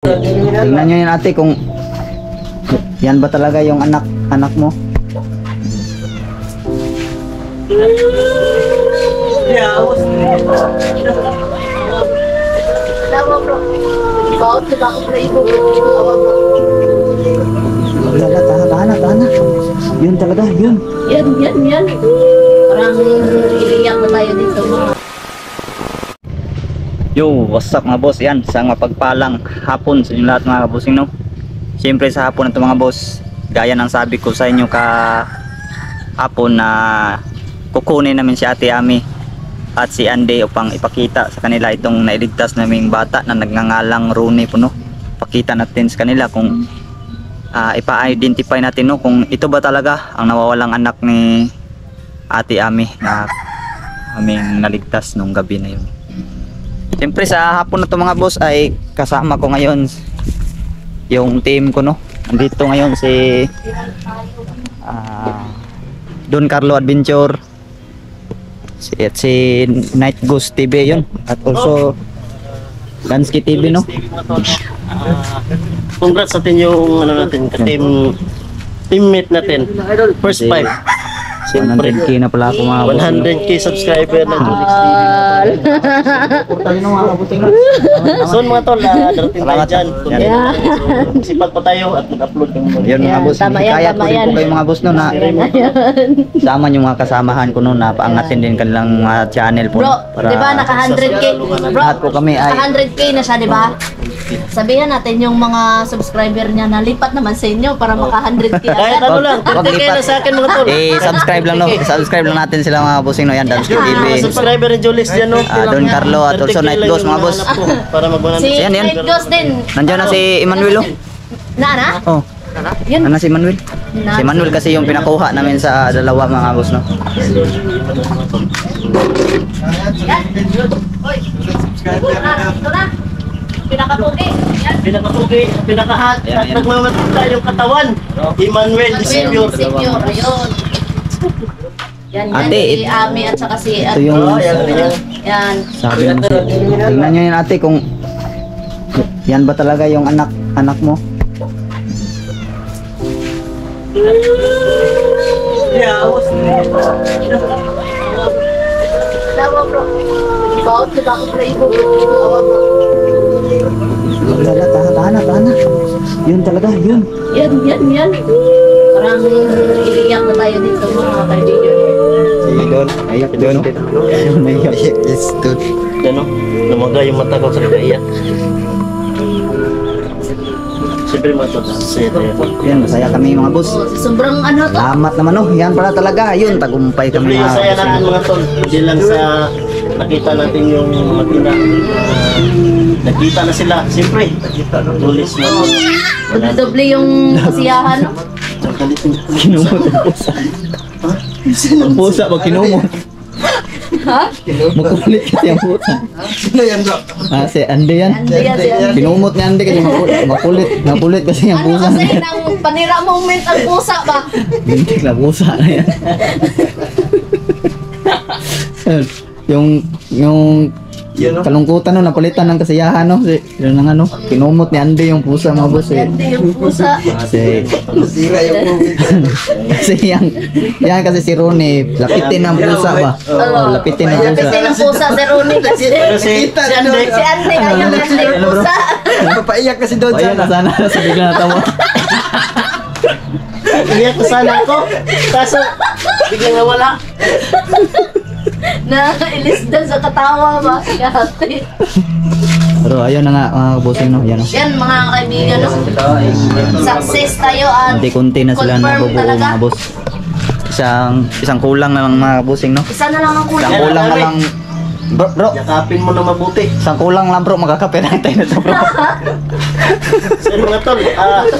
Tingnan nyo yun ate kung yan ba talaga yung anak mo. Tahan. Yun talaga, yun. Yan. Parang iliyak na tayo dito mga. Yo, what's up mga boss? Yan, isang mapagpalang hapon sa inyo lahat mga bossing, no? Siyempre sa hapon na ito mga boss, gaya ng sabi ko sa inyo hapon na kukunin namin si Ate Ami at si Andy upang ipakita sa kanila itong nailigtas naming bata na nagngangalang Rooney po, no? Pakita natin sa kanila kung ipa-identify natin, no, kung ito ba talaga ang nawawalang anak ni Ate Ami na aming naligtas nung gabi na yun. Siyempre sa hapon na ito mga boss ay kasama ko ngayon yung team ko, no. Andito ngayon si Don Carlo Adventure at si Night Ghost TV yun, at also Lansky TV, no. Congrats sa atin yung ano natin, teammate natin. First 5. 100k na pala ako mga boss, 100k subscriber ng Julix TV. Soon mga tol, darating tayo dyan. Sipag pa tayo at mag-upload ng mga. yun mga boss. Kaya ko rin po kayo mga boss, no, na sama yung mga kasamahan ko, no, na paangatin din kanilang channel po, Bro, para di ba naka 100k? Bro, lahat po kami ay naka 100k na siya, di ba? Sabihan natin yung mga subscriber niya na lipat naman sa inyo para maka 100k. Kahit ano lang, 30k na sa akin mga tol. subscribe lang, no. Subscribe lang natin sila mga bossing, no. Yan, Lansky TV. Mga subscriber ni Julix dyan, no. Don Carlo at also 30K Night lang Ghost yung mga boss. hanap ko para mag-100. Si Yan. Night Ghost din. Nandiyan na si Emmanuel, oh. Na? Oh. Yun. Ano si Manuel? Na. Si Manuel kasi yung pinakuha namin sa dalawa mga boss, no. Yan. Oy. Ito na. Pinakapugi. Yan. Pinakapugi, pinakahat, at nagmamatita yung katawan. Emmanuel Disipyo. Ayun. Yan, Ate, si Ami at saka si Ito yung yan. sabi mo. Tingnan nyo yun ate kung yan ba talaga yung anak mo. Tawa bro. Baot kita ako sa ibo. Tawa bro. Tahan. Yun talaga, yun. Yan. Parang iliyak na tayo dito mga kaibigan. Si Don, ayak Don. Ayak is Don. Ano? Lumaga yung mata ko sa kaiyak. Siyempre mga tol, saya tayo. Yan, masaya kami mga boss. Oh, sobrang ano to? Salamat naman, no. Yan pala talaga, yun, tagumpay Siyempre kami yung mga saya boss. natin mga tol, hindi lang sa nakita natin yung matina. Nakita na sila, siyempre. Tulis na. Doble yung kasiyahan, no? Kinumot ang pusa. Ang pusa, pag kinumot. Ha? Makulit kasi ang pusa. Sino yan bro? Si Andy yan. Andy yan, si Andy. Kinumot ni Andy kasi makulit kasi ang Ano pusa. kasi nang panira moment ang pusa ba? Bintik na pusa na yan. yung kalungkutan, no, napalitan ng kasiyahan, no. Yun ang ano, kinumot ni Andy yung pusa mga boss, eh. Hindi yung pusa. Kasi yan kasi si Rooney, lapitin ng pusa ba? Lapitin ng pusa. Lapitin ng pusa si Rooney kasi. Pero si Andy, Si Andy, ayun Andy yung pusa. Papaiyak kasi doon. Ayan, sana sa bigla natawa. iyak na sana ako. Kaso, biglang nawala. Nailis din sa katawa ba? Kati. Pero ayun na nga mga bossing, no. Yan, no. Yan mga kaibigan, no? Success tayo at Kunti-kunti na sila confirm nabubuo talaga. mga boss. Isang kulang na lang mga bossing, no. Isa na lang ang kulang. Isang kulang na lang. Bro, Yakapin mo na mabuti. isang kulang lang bro, magkakape tayo na to bro. So mga tol,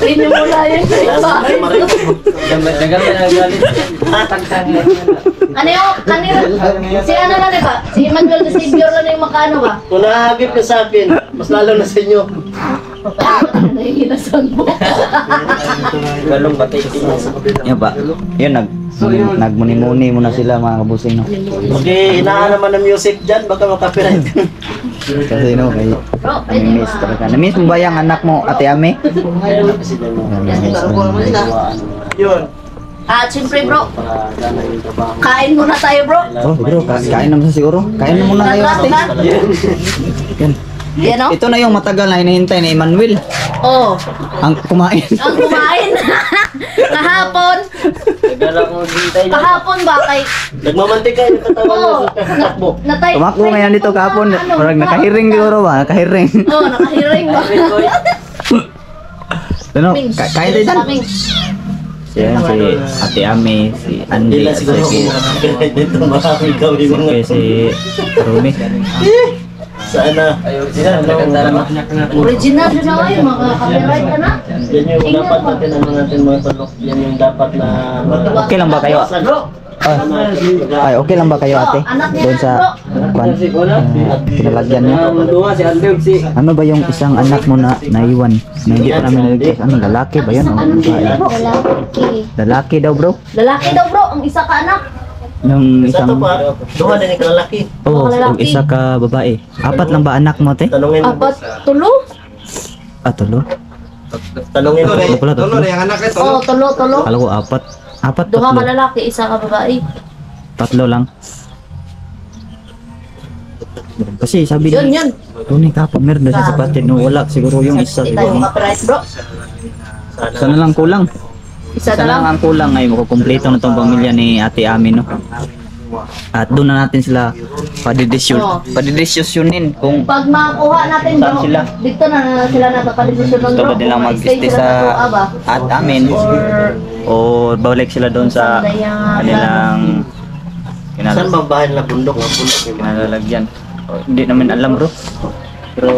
Ini mula yun. Ano yung, si ano na ba? Si Emmanuel de Savior na yung makano ba? kung nahagip ka sa akin, mas lalo na sa inyo. Nahihinasan mo. Galong batay tingin sa kabila. Yan ba? Yun, nagmuni-muni muna sila mga kabusing, no. Okay, inaan naman ng music dyan, baka makapiright. Kasi no, kay Bro, miss talaga. Na-miss mo ba yung anak mo, Ate Ame? Kasi yun. At siyempre bro, Para gana yung trabaho. kain muna tayo bro. Oh, bro, kain naman siguro. Kain na muna kayo, ate. Yan. Yan o. Ito na yung matagal na hinihintay ni Emmanuel. Oh, Ang kumain. ang kumain. Kahapon. Kahapon ba kay... Nagmamantik kayo yung katawan Oh, mo sa takbo. natay... Tumakbo ngayon dito kahapon. Parang nakahiring siguro ba? Nakahiring. Oh, nakahiring ba? Ano? Kain tayo dyan. Kaming. Siya, si Ate Ame, si Andy, Hindi lang at siguro si kung dito marami kami mga si Rumi. sana. Original din na kayo, maka-copyright ka na. Yan yung dapat natin natin mga talo. Yan yung dapat na Okay lang ba kayo? Ay, okay lang ba kayo, ate? Doon sa pinalagyan niyo. Ano ba yung isang anak mo na naiwan? Na hindi pa namin naligtas? Ano, lalaki ba yun? O babae? Lalaki daw, bro. Lalaki daw bro, ang isa ka anak. Yung Isa to isang... pa, duha din yung lalaki. Oh, Mga lalaki. yung isa ka babae. Apat lang ba anak mo, ate? Tanungin mo. Apat, tulo? Ah, tulo? Tanungin mo. Tulo pala, tulo. Oh, tulo. Kala ko apat. Apat, Duha ka tatlo. lalaki, isa ka babae. Tatlo lang. Kasi sabi Yun, ni yun. Tony kapag meron daw siya kapatid no, wala siguro yung isa Hindi tayo siguro. copyright bro. Sana lang kulang. Isa Sana na lang lang. ang kulang ay makukumpleto na tong pamilya ni Ate Ami no. At doon na natin sila Oo. padidesisyonin kung Pag makuha natin Saan bro, sila? dito na sila nakapag-desisyon nun gusto bro. ba nilang Kung mag-stay sila sa Totoa ba? at amin Or o balik sila doon sa kanilang Saan bang bahay na bundok? Ang bundok yung bahay. kinalalagyan. Hindi namin alam bro. Pero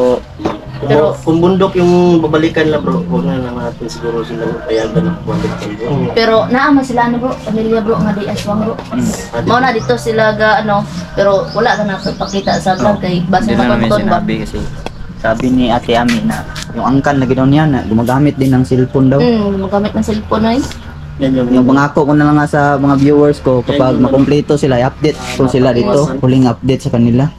Kung bundok yung babalikan lang bro, huwag na lang natin siguro sila payagan ng bumalikan bro. pero naama sila ano bro, pamilya bro nga di aswang bro. Mao na dito sila ga ano, pero wala ka nakapakita sa vlog kay basta hindi na namin mapagton ba. sinabi kasi sabi ni Ate Ami na yung angkan na ginawa niya na gumagamit din ng cellphone daw. Magamit ng cellphone na yun. Yan Yung pangako ko na lang nga sa mga viewers ko kapag makumpleto sila, i-update ko sila dito, huling update sa kanila.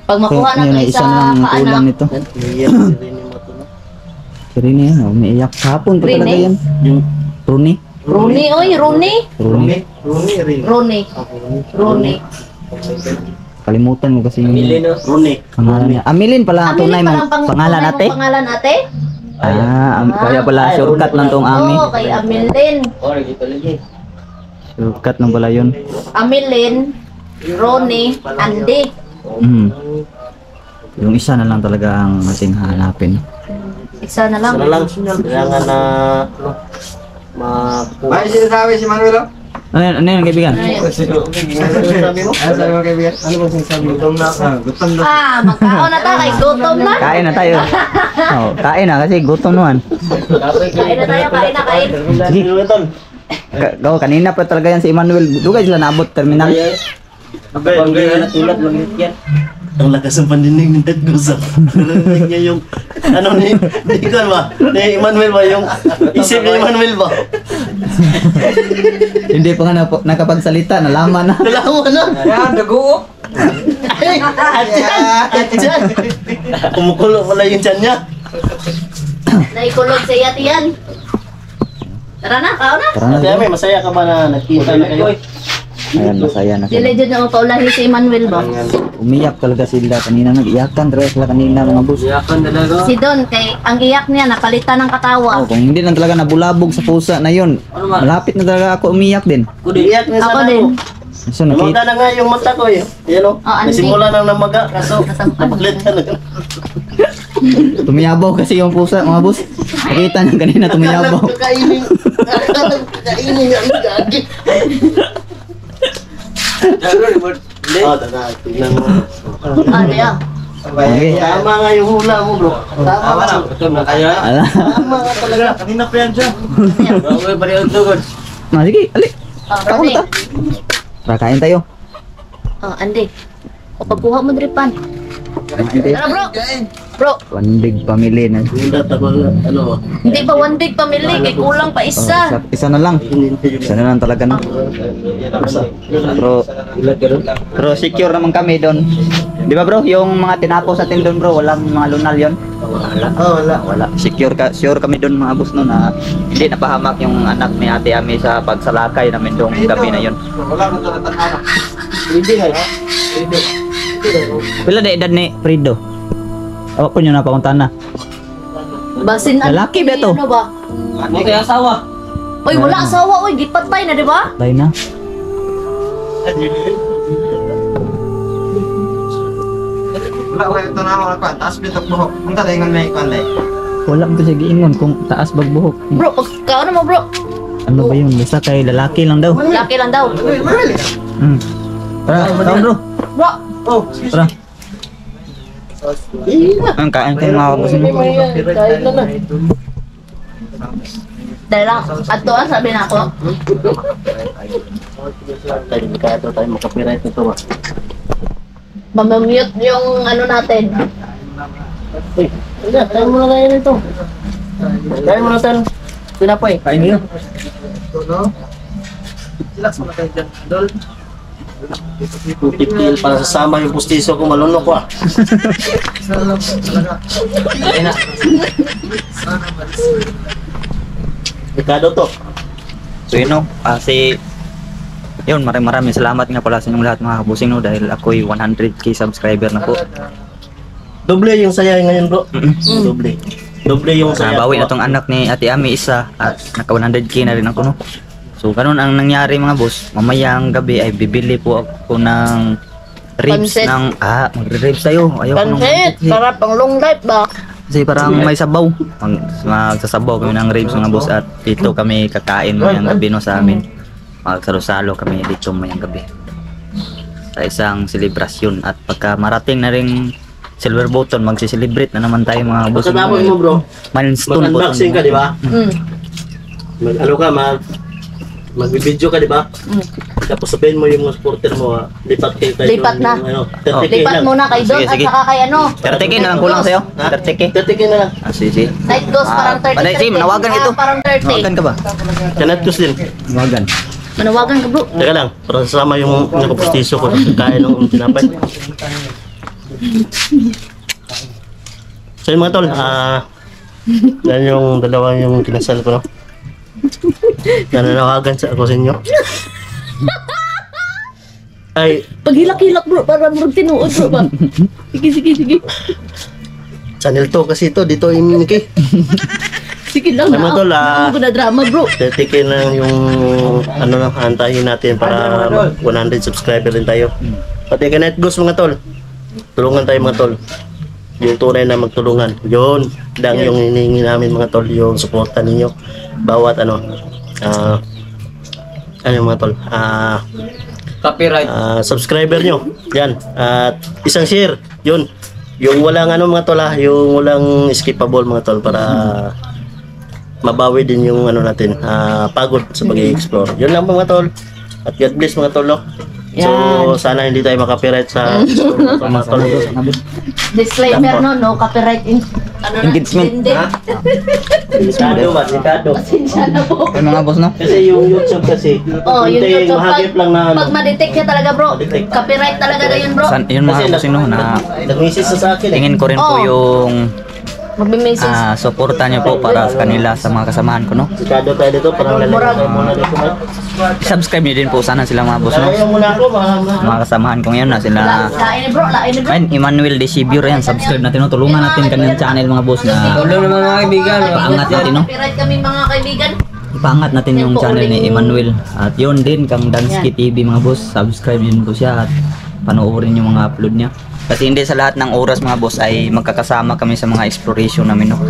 Pag makuha Kaya na yun to ay isa isa na lang kulang kaanak, nito. Iyan, hindi ni mo to no? Si Rini yan, umiiyak. Hapon pa Rini? talaga yan. Yung Runi. Rooney, oy, Rooney. Runi. Rooney rin. Rooney. Rooney. Kalimutan mo kasi yung Rooney. pangalan niya. Amilin pala ang tunay mong pangalan tunay ate. mong pangalan ate? Kaya pala shortcut lang tong Ami. Oo, kay Amilin. Shortcut lang pala yun. Amilin, Ronnie, Andy. Yung isa na lang talaga ang ating hanapin. Isa na lang. Sana lang, kailangan na makuha. May sinasabi si Manuel? Ano yun kaibigan? Ayun. Sabi mo? Ano sabi mo kaibigan? Ano bang sinasabi mo? Gutom na ako. Gutom na. Magkaon na tayo kay gutom na. Kain na tayo. Oh, kain na kasi gutom naman. Kain na tayo, kain na, kain. Sige. Kanina pa talaga yan si Emmanuel. Dugay sila naabot terminal. Ang lakas ng pandinig ni Dad Guzap. Narinig niya yung, ano ni Ikaw ba? Ni Emmanuel ba? Yung isip ni Emmanuel ba? Hindi pa nga nakapagsalita, nalaman na. Nalaman na! Yan, dago. Ay! Atyan! Kumukulo pala yung tiyan niya. Naikulog sa iyat yan. Tara na, kao na. Tara na. Ate Ame, masaya ka ba na nagkita na kayo? Ayan, masaya na Si sila. Legend ang paulahin si Emmanuel ba? Umiyak talaga sila kanina, nag-iyakan talaga sila kanina mga boss. Si Don, kay ang iyak niya, napalitan ng katawa. Oh, kung hindi lang talaga nabulabog sa pusa na yun, malapit na talaga ako umiyak din. Iyak niya Ako sana din. ako. So nakita, Namaga na nga yung mata ko eh. Yan o. Andy. Nasimula nang namaga kaso napagalitan na. tumiyabaw kasi yung pusa mga boss. Nakita niyo kanina tumiyabaw. Kakainin. Kakainin yung gagi. Tara, tignan mo. Ano yan? Okay. Tama nga yung hula mo bro. Tama nga. Ala. Tama nga talaga. Kanina pa yan siya. Sige, ali. Ronnie. Tara, kain tayo. Andy. O pagkuha mo dripan. Tara bro. Bro, One big family na. Hindi ano, hindi pa one big family, kay kulang pa isa. Isa na lang. Isa na lang talaga no. Pero secure naman kami doon. Di ba bro, yung mga tinapos natin doon bro, walang mga lunal yon. Wala. Sure kami doon mga boss no na hindi napahamak yung anak ni Ate Ami sa pagsalakay namin doong gabi na yon. Hindi nga. Pila na edad ni Frido? Awa ko nyo na pakuntahan na. Basin na. Lalaki ba to? Ano ba? Hindi kaya asawa. Oy, wala asawa, oy, gipatay na, di ba? Tayo na. Wala ko ito na ako nakuha. Taas bitok buhok. Punta tayo nga may ikon tayo. Wala mo siya giingon kung taas bagbuhok. Bro, pagkaano mo bro? Ano ba yun? Basta kay lalaki lang daw. Laki lang daw. Hmm. Tara, tara bro. Bro, Tara. Ang kain ko mga kapusin mo. dahil lang, ato ang sabi na ako. Tayo makapiright nito ba? Mamamute yung ano natin. Uy, tayo muna tayo nito. Tayo muna tayo. Pinapay. Kain nyo. Relax mo na tayo dyan. Dol. Tipil para sasama yung pustiso ko, malunok ko ah. Ayun na. Dekado to. So yun no, kasi yun, maraming salamat nga pala sa inyong lahat mga kabusing no dahil ako'y 100k subscriber na po. Doble yung saya ngayon bro. Doble. Doble yung saya. Nabawi na tong anak ni Ate Ami isa at naka 100k na rin ako no. So ganun ang nangyari mga boss. Mamayang gabi ay bibili po ako ng ribs Pansit. magre-ribs tayo. Ayaw ko nung Pansit, sarap ang long life ba? kasi parang may sabaw. Magsasabaw kami ng ribs mga boss at dito kami kakain mayang gabi no sa amin. Magsalo-salo kami dito mayang gabi. Sa isang selebrasyon at pagka marating na ring silver button magsi-celebrate na naman tayo mga boss. Pagkatapos mo bro, Milestone po. mag-unboxing ka di ba? Ano ka, magbibideo ka di ba? Tapos sabihin mo yung mga supporter mo, lipat kayo tayo. Lipat na. Ano, 30K Lipat lang. muna kay Don Sige, at sige. saka kay ano. 30k na lang kulang sa'yo. Ha? 30k. 30K na lang. Sige. Night goes parang 30. Panay, Sim, nawagan ito. Parang 30. Nawagan ka ba? Kanat ko din. Nawagan. Manawagan ka bro. Teka lang, para sasama yung nakapustiso ko sa kain ng tinapay. So yun mga tol, yan yung dalawa yung kinasal ko, no? Nananawagan sa ako sa inyo. Ay, Paghilak-hilak bro, para bro tinuod bro ba? Sige. channel to kasi ito, dito imimiki. Sige lang Ay, mga tol, Ano na drama bro? 30K lang yung ano na, hantahin natin para 100 subscriber rin tayo. Pati ka Night Ghost mga tol, tulungan tayo mga tol. Yung tunay na magtulungan. Yun lang yung hinihingi namin mga tol, yung suporta ninyo. Bawat ano, ano mga tol, Copyright. subscriber nyo. Yan. At isang share. Yun. Yung walang ano mga tol yung walang skippable mga tol para mabawi din yung ano natin, pagod sa pag-i-explore. Yun lang mga tol. At God bless mga tol, no? So, sana hindi tayo makapiright sa mga tol. Disclaimer no copyright ano na? Engagement. Hindi. Delikado ba? Delikado. Pasensya na po. Ay mga boss no? Kasi yung YouTube kasi, Oh, yung hindi, YouTube mahagip lang na ano. pag ma-detect niya talaga bro. Ma-detect. Copyright talaga na yun bro. Yun mga Kasi boss no na nag-message sa akin eh. tingin ko rin po Oh. yung Magme-message. suporta niyo po para sa kanila sa mga kasamahan ko no. Delikado tayo dito, parang lalagay tayo muna dito. I-subscribe niyo din po sana sila mga boss no. Ayaw muna ako, Mga kasamahan ko ngayon na sila Lain bro, lain bro. Ayun, Emmanuel Desibur yan, subscribe natin no. Tulungan natin kanyang channel mga boss na Hello naman mga kaibigan. paangat natin no. Copyright kami mga kaibigan. Ipangat natin yung channel ni Emmanuel. At yun din, kang Dansky TV mga boss. Subscribe din po siya at panoorin yung mga upload niya. Kasi hindi sa lahat ng oras mga boss ay magkakasama kami sa mga exploration namin. No?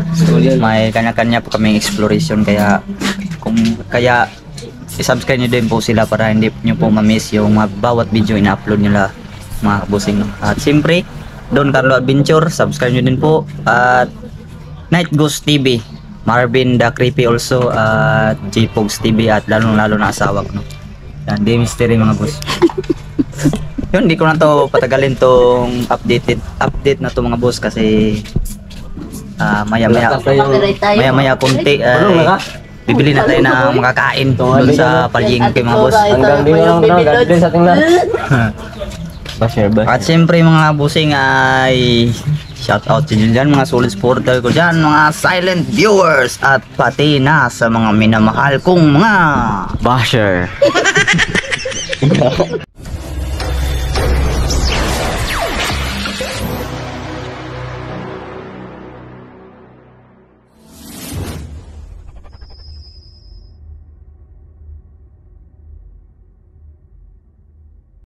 May kanya-kanya po kaming exploration kaya kaya i-subscribe nyo din po sila para hindi nyo po ma-miss yung mga bawat video ina-upload nila mga kabusing. No? At siyempre, Don Carlo Adventure, subscribe nyo din po. At Night Ghost TV, Marvin the Creepy also, at J-Pogs TV at lalo na asawa ko. No? Yan, di mystery mga boss. Yun, hindi ko na to patagalin tong update na to mga boss kasi maya-maya Copyright tayo. maya-maya konti ay bibili na tayo ng makakain doon sa palengke mga boss. Hanggang di mo lang na, God bless sa ating lahat. Ba-share ba? At siyempre mga bossing ay shout out sa inyo dyan, mga solid supporter ko dyan, mga silent viewers at pati na sa mga minamahal kong mga Basher.